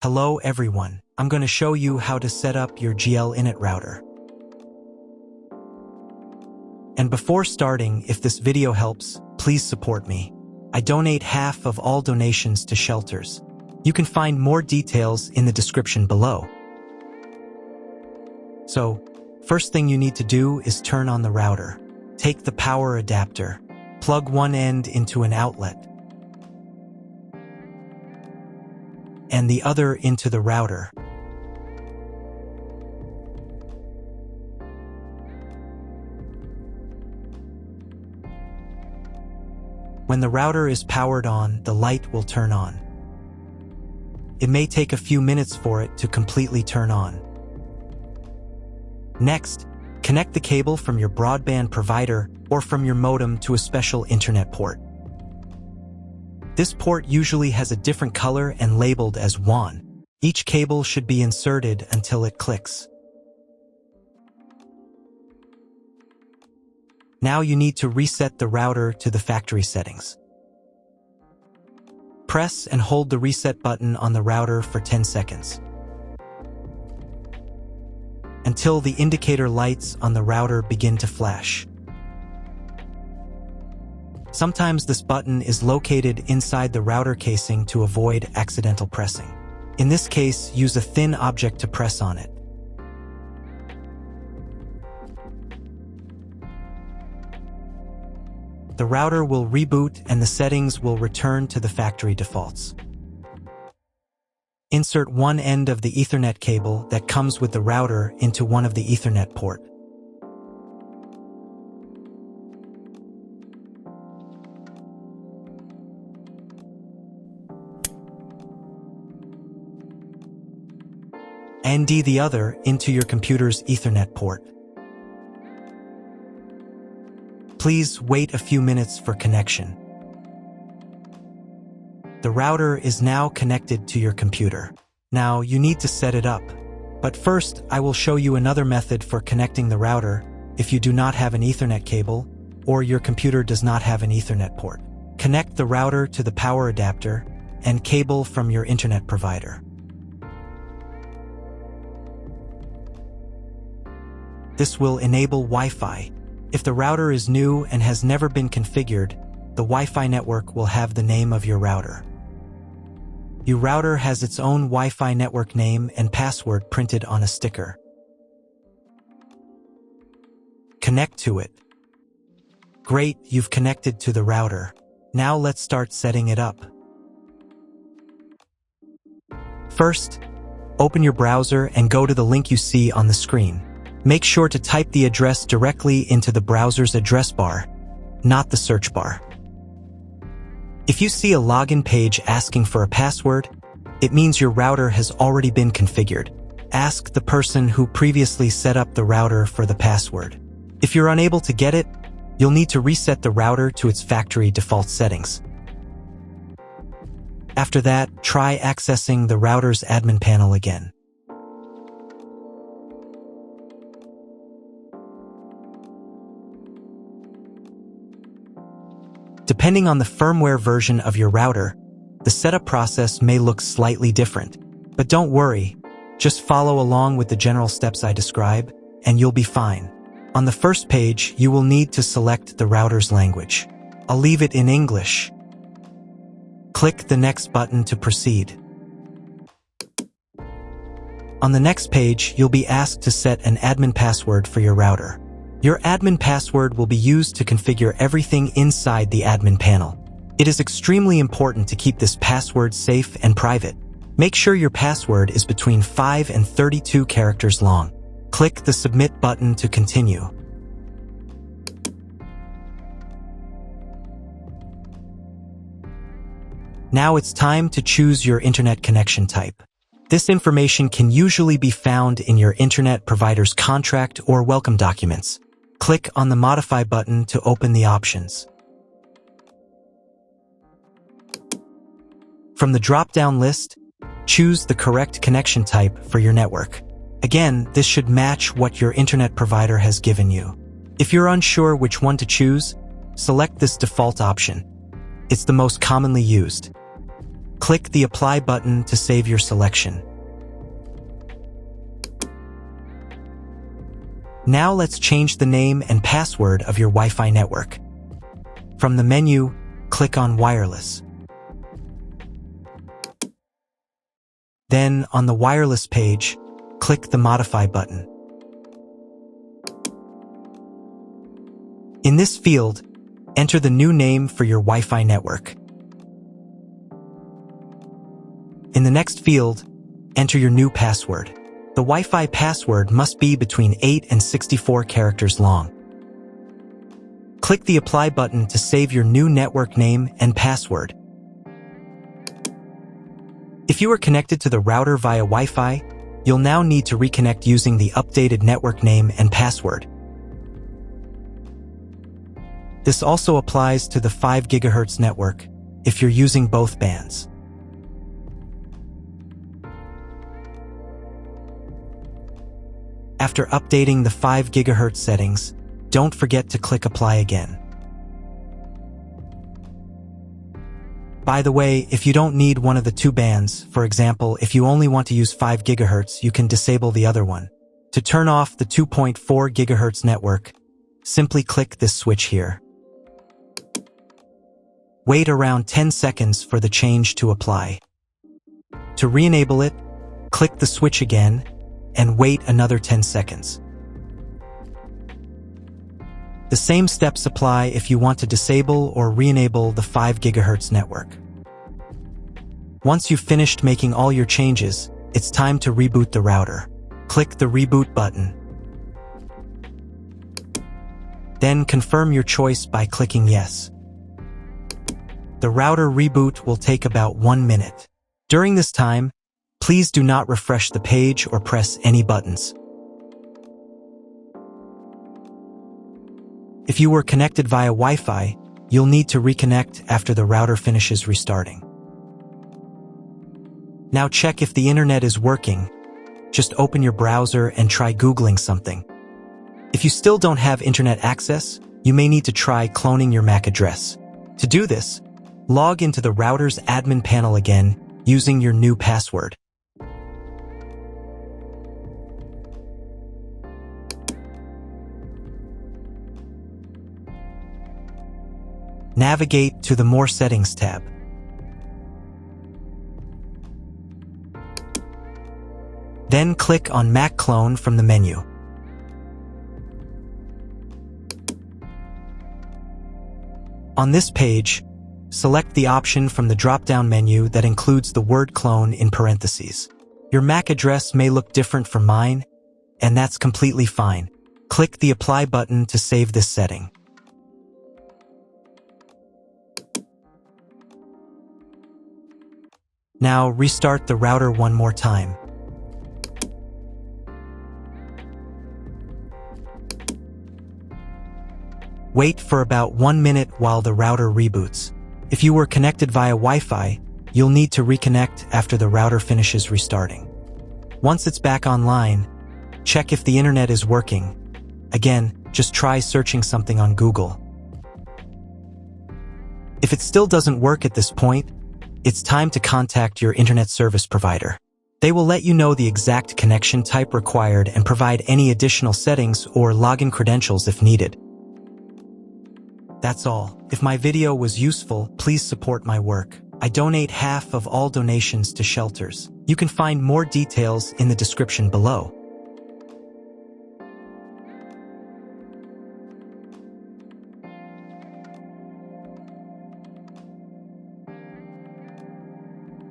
Hello everyone, I'm going to show you how to set up your GL.iNet router. And before starting, if this video helps, please support me. I donate half of all donations to shelters. You can find more details in the description below. So, first thing you need to do is turn on the router. Take the power adapter. Plug one end into an outlet and the other into the router. When the router is powered on, the light will turn on. It may take a few minutes for it to completely turn on. Next, connect the cable from your broadband provider or from your modem to a special internet port. This port usually has a different color and labeled as WAN. Each cable should be inserted until it clicks. Now you need to reset the router to the factory settings. Press and hold the reset button on the router for 10 seconds. Until the indicator lights on the router begin to flash. Sometimes this button is located inside the router casing to avoid accidental pressing. In this case, use a thin object to press on it. The router will reboot and the settings will return to the factory defaults. Insert one end of the Ethernet cable that comes with the router into one of the Ethernet port. And the other into your computer's Ethernet port. Please wait a few minutes for connection. The router is now connected to your computer. Now you need to set it up. But first, I will show you another method for connecting the router if you do not have an Ethernet cable or your computer does not have an Ethernet port. Connect the router to the power adapter and cable from your internet provider. This will enable Wi-Fi. If the router is new and has never been configured, the Wi-Fi network will have the name of your router. Your router has its own Wi-Fi network name and password printed on a sticker. Connect to it. Great, you've connected to the router. Now let's start setting it up. First, open your browser and go to the link you see on the screen. Make sure to type the address directly into the browser's address bar, not the search bar. If you see a login page asking for a password, it means your router has already been configured. Ask the person who previously set up the router for the password. If you're unable to get it, you'll need to reset the router to its factory default settings. After that, try accessing the router's admin panel again. Depending on the firmware version of your router, the setup process may look slightly different. But don't worry, just follow along with the general steps I describe, and you'll be fine. On the first page, you will need to select the router's language. I'll leave it in English. Click the next button to proceed. On the next page, you'll be asked to set an admin password for your router. Your admin password will be used to configure everything inside the admin panel. It is extremely important to keep this password safe and private. Make sure your password is between 5 and 32 characters long. Click the Submit button to continue. Now it's time to choose your internet connection type. This information can usually be found in your internet provider's contract or welcome documents. Click on the Modify button to open the options. From the drop-down list, choose the correct connection type for your network. Again, this should match what your internet provider has given you. If you're unsure which one to choose, select this default option. It's the most commonly used. Click the Apply button to save your selection. Now let's change the name and password of your Wi-Fi network. From the menu, click on Wireless. Then, on the Wireless page, click the Modify button. In this field, enter the new name for your Wi-Fi network. In the next field, enter your new password. The Wi-Fi password must be between 8 and 64 characters long. Click the Apply button to save your new network name and password. If you are connected to the router via Wi-Fi, you'll now need to reconnect using the updated network name and password. This also applies to the 5 GHz network if you're using both bands. After updating the 5 GHz settings, don't forget to click Apply again. By the way, if you don't need one of the two bands, for example, if you only want to use 5 GHz, you can disable the other one. To turn off the 2.4 GHz network, simply click this switch here. Wait around 10 seconds for the change to apply. To re-enable it, click the switch again and wait another 10 seconds. The same steps apply if you want to disable or re-enable the 5 GHz network. Once you've finished making all your changes, it's time to reboot the router. Click the Reboot button. Then confirm your choice by clicking Yes. The router reboot will take about 1 minute. During this time, please do not refresh the page or press any buttons. If you were connected via Wi-Fi, you'll need to reconnect after the router finishes restarting. Now check if the internet is working. Just open your browser and try Googling something. If you still don't have internet access, you may need to try cloning your MAC address. To do this, log into the router's admin panel again using your new password. Navigate to the More Settings tab. Then click on MAC Clone from the menu. On this page, select the option from the drop-down menu that includes the word clone in parentheses. Your MAC address may look different from mine, and that's completely fine. Click the Apply button to save this setting. Now restart the router one more time. Wait for about 1 minute while the router reboots. If you were connected via Wi-Fi, you'll need to reconnect after the router finishes restarting. Once it's back online, check if the internet is working. Again, just try searching something on Google. If it still doesn't work at this point, it's time to contact your internet service provider. They will let you know the exact connection type required and provide any additional settings or login credentials if needed. That's all. If my video was useful, please support my work. I donate half of all donations to shelters. You can find more details in the description below.